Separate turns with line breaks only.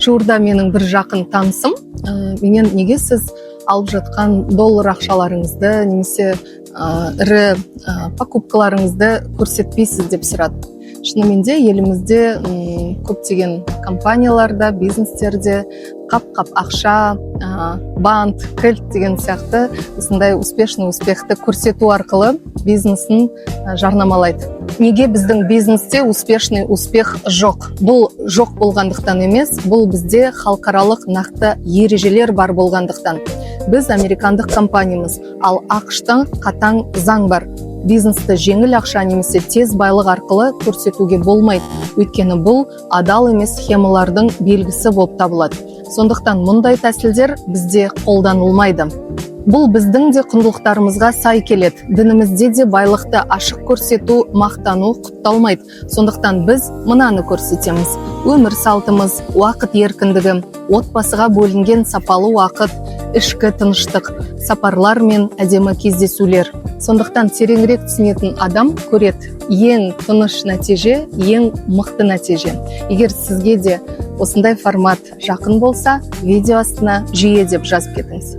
жуырда менің бір жақын танысым менен неге сіз алып жатқан доллар ақшаларыңызды немесе ірі покупкаларыңызды көрсетпейсіз деп сұрады. Шынымен де елімізде көптеген компанияларда, бизнестерде қап-қап ақша, бант, кілт деген сияқты осындай успехті көрсету арқылы бизнесін жарнамалайды. Неге біздің бизнесте успех жоқ? Бұл жоқ болғандықтан емес, бұл бізде халықаралық нақты ережелер бар болғандықтан. Біз американдық компаниямыз, ал ақш-та қатаң заң бар. Бизнесті жеңіл ақша немесе тез байлық арқылы көрсетуге болмайды. Өйткені бұл адал емес схемалардың белгісі болып табылады. Сондықтан мұндай тәсілдер бізде қолданылмайды. Бұл біздің де құндылықтарымызға сай келеді. Дінімізде де байлықты ашық көрсету, мақтану құпталмайды. Сондықтан біз мынаны көрсетеміз. Өмір салтымыз, уақыт еркіндігі, отбасыға бөлінген сапалы уақыт, ішкі тыныштық, сапарлар мен әдемі кездесулер. Сондықтан тереңірек түсінетін адам көреді. Ең тыныш нәтиже, ең мықты нәтиже. Егер сізге де осындай формат жақын болса, видео астына жиі деп жазып кетіңіз.